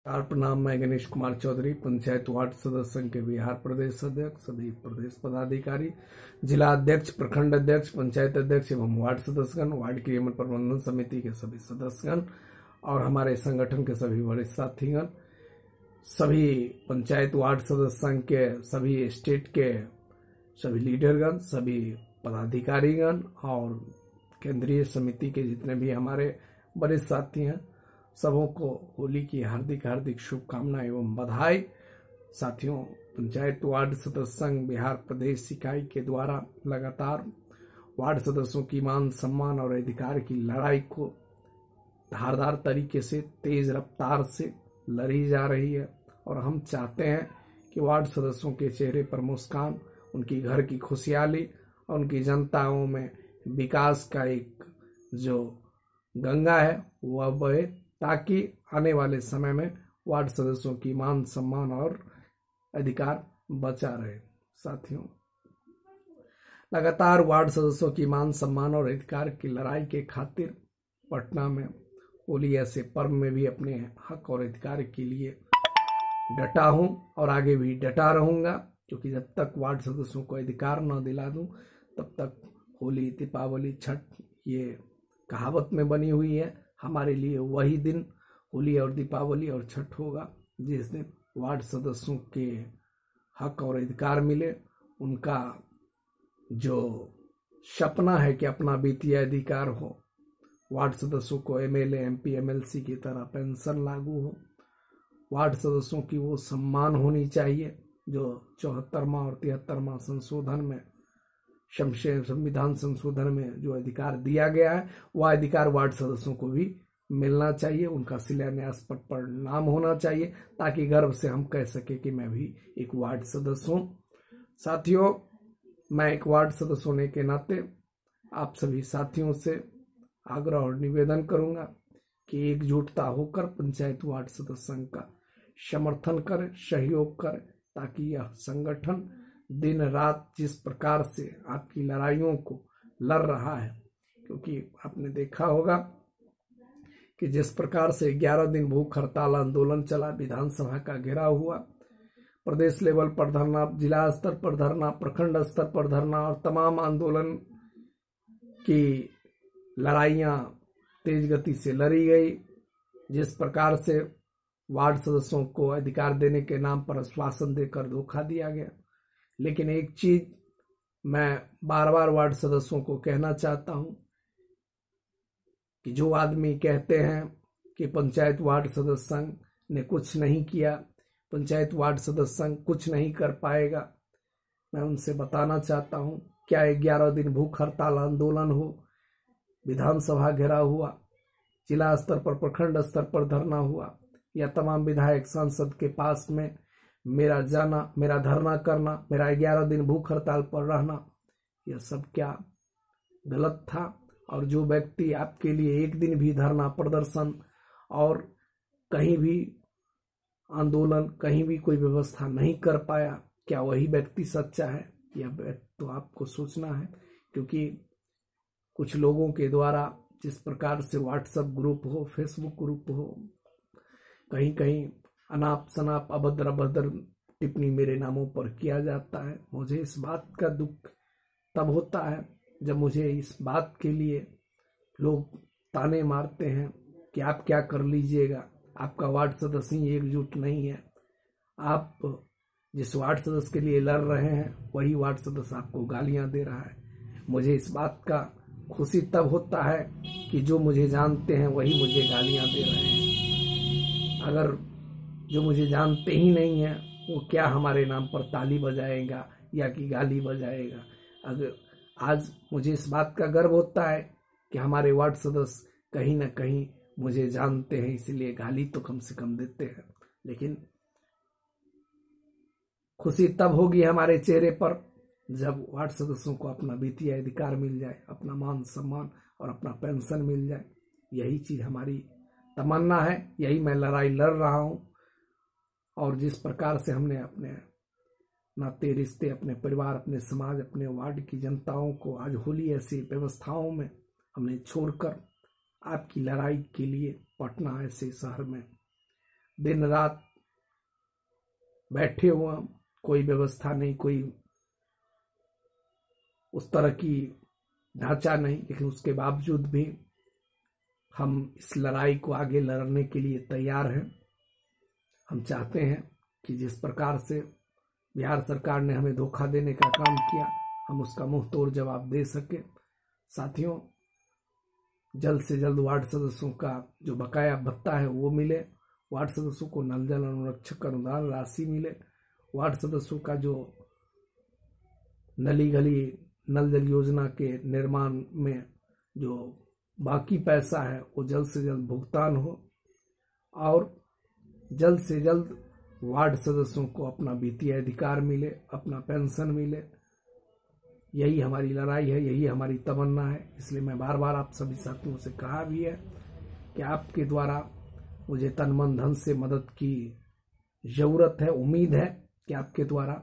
प्रणाम। मैं गणेश कुमार चौधरी, पंचायत वार्ड सदस्य संघ के बिहार प्रदेश अध्यक्ष, सभी प्रदेश पदाधिकारी, जिला अध्यक्ष, प्रखंड अध्यक्ष, पंचायत अध्यक्ष एवं वार्ड सदस्यगण, वार्ड क्रियान्वयन प्रबंधन समिति के सभी सदस्यगण और हमारे संगठन के सभी वरिष्ठ साथीगण, सभी पंचायत वार्ड सदस्य संघ के सभी स्टेट के सभी लीडरगण, सभी पदाधिकारीगण और केंद्रीय समिति के जितने भी हमारे वरिष्ठ साथी हैं, सबों को होली की हार्दिक हार्दिक शुभकामनाएं एवं बधाई। साथियों, पंचायत वार्ड सदस्य संघ बिहार प्रदेश इकाई के द्वारा लगातार वार्ड सदस्यों की मान सम्मान और अधिकार की लड़ाई को धारदार तरीके से तेज रफ्तार से लड़ी जा रही है और हम चाहते हैं कि वार्ड सदस्यों के चेहरे पर मुस्कान, उनकी घर की खुशहाली और उनकी जनताओं में विकास का एक जो गंगा है वह बहे, ताकि आने वाले समय में वार्ड सदस्यों की मान सम्मान और अधिकार बचा रहे। साथियों, लगातार वार्ड सदस्यों की मान सम्मान और अधिकार की लड़ाई के खातिर पटना में होली ऐसे पर्व में भी अपने हक और अधिकार के लिए डटा हूं और आगे भी डटा रहूंगा, क्योंकि जब तक वार्ड सदस्यों को अधिकार न दिला दूं तब तक होली, दीपावली, छठ ये कहावत में बनी हुई है। हमारे लिए वही दिन होली और दीपावली और छठ होगा जिस दिन वार्ड सदस्यों के हक और अधिकार मिले। उनका जो सपना है कि अपना वित्तीय अधिकार हो, वार्ड सदस्यों को एमएलए, एमपी, एमएलसी की तरह पेंशन लागू हो, वार्ड सदस्यों की वो सम्मान होनी चाहिए जो 74वां और 73वां संशोधन में, संविधान संशोधन में जो अधिकार दिया गया है वह अधिकार वार्ड सदस्यों को भी मिलना चाहिए। उनका शिलान्यास पट पर नाम होना चाहिए ताकि गर्व से हम कह सके कि मैं भी एक वार्ड सदस्य हूं। साथियों, मैं एक वार्ड सदस्य होने के नाते आप सभी साथियों से आग्रह और निवेदन करूंगा कि एकजुटता होकर पंचायत वार्ड सदस्य संघ का समर्थन करें, सहयोग करें, ताकि यह संगठन दिन रात जिस प्रकार से आपकी लड़ाइयों को लड़ रहा है, क्योंकि आपने देखा होगा कि जिस प्रकार से 11 दिन भूख हड़ताल आंदोलन चला, विधानसभा का घेराव हुआ, प्रदेश लेवल पर धरना, जिला स्तर पर धरना, प्रखंड स्तर पर धरना और तमाम आंदोलन की लड़ाइयां तेज गति से लड़ी गई। जिस प्रकार से वार्ड सदस्यों को अधिकार देने के नाम पर आश्वासन देकर धोखा दिया गया। लेकिन एक चीज मैं बार बार वार्ड सदस्यों को कहना चाहता हूं कि जो आदमी कहते हैं कि पंचायत वार्ड सदस्य संघ ने कुछ नहीं किया, पंचायत वार्ड सदस्य संघ कुछ नहीं कर पाएगा, मैं उनसे बताना चाहता हूं, क्या 11 दिन भूख हड़ताल आंदोलन हो, विधानसभा घेराव हुआ, जिला स्तर पर, प्रखंड स्तर पर धरना हुआ, या तमाम विधायक सांसद के पास में मेरा जाना, मेरा धरना करना, मेरा 11 दिन भूख हड़ताल पर रहना, यह सब क्या गलत था? और जो व्यक्ति आपके लिए एक दिन भी धरना प्रदर्शन और कहीं भी आंदोलन, कहीं भी कोई व्यवस्था नहीं कर पाया, क्या वही व्यक्ति सच्चा है? यह तो आपको सोचना है, क्योंकि कुछ लोगों के द्वारा जिस प्रकार से व्हाट्सएप ग्रुप हो, फेसबुक ग्रुप हो, कहीं कहीं अनाप शनाप अभद्र अभद्र टिप्पणी मेरे नामों पर किया जाता है। मुझे इस बात का दुख तब होता है जब मुझे इस बात के लिए लोग ताने मारते हैं कि आप क्या कर लीजिएगा, आपका वार्ड सदस्य ही एकजुट नहीं है, आप जिस वार्ड सदस्य के लिए लड़ रहे हैं वही वार्ड सदस्य आपको गालियां दे रहा है। मुझे इस बात का खुशी तब होता है कि जो मुझे जानते हैं वही मुझे गालियां दे रहे हैं। अगर जो मुझे जानते ही नहीं है वो क्या हमारे नाम पर ताली बजाएगा या कि गाली बजाएगा? अगर आज मुझे इस बात का गर्व होता है कि हमारे वार्ड सदस्य कहीं ना कहीं मुझे जानते हैं, इसलिए गाली तो कम से कम देते हैं। लेकिन खुशी तब होगी हमारे चेहरे पर जब वार्ड सदस्यों को अपना वित्तीय अधिकार मिल जाए, अपना मान सम्मान और अपना पेंशन मिल जाए। यही चीज हमारी तमन्ना है, यही मैं लड़ाई लड़ रहा हूं। और जिस प्रकार से हमने अपने नाते रिश्ते, अपने परिवार, अपने समाज, अपने वार्ड की जनताओं को आज होली ऐसी व्यवस्थाओं में हमने छोड़कर आपकी लड़ाई के लिए पटना ऐसे शहर में दिन रात बैठे हुए, कोई व्यवस्था नहीं, कोई उस तरह की ढांचा नहीं, लेकिन उसके बावजूद भी हम इस लड़ाई को आगे लड़ने के लिए तैयार हैं। हम चाहते हैं कि जिस प्रकार से बिहार सरकार ने हमें धोखा देने का काम किया, हम उसका मुंह तोड़ जवाब दे सके। साथियों, जल्द से जल्द वार्ड सदस्यों का जो बकाया भत्ता है वो मिले, वार्ड सदस्यों को नल जल अनुरक्षक अनुदान राशि मिले, वार्ड सदस्यों का जो नली गली नल जल योजना के निर्माण में जो बाकी पैसा है वो जल्द से जल्द भुगतान हो, और जल्द से जल्द वार्ड सदस्यों को अपना वित्तीय अधिकार मिले, अपना पेंशन मिले। यही हमारी लड़ाई है, यही हमारी तमन्ना है। इसलिए मैं बार बार आप सभी साथियों से कहा भी है कि आपके द्वारा मुझे तन मन धन से मदद की जरूरत है। उम्मीद है कि आपके द्वारा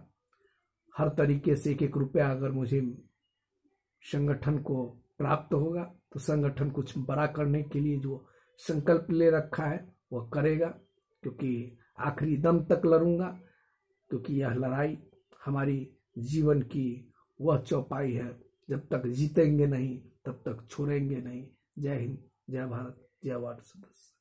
हर तरीके से एक एक रुपया अगर मुझे संगठन को प्राप्त होगा तो संगठन कुछ बड़ा करने के लिए जो संकल्प ले रखा है वह करेगा, क्योंकि आखिरी दम तक लड़ूंगा, क्योंकि यह लड़ाई हमारी जीवन की वह चौपाई है, जब तक जीतेंगे नहीं तब तक छोड़ेंगे नहीं। जय हिंद, जय भारत, जय वार्ड सदस्य।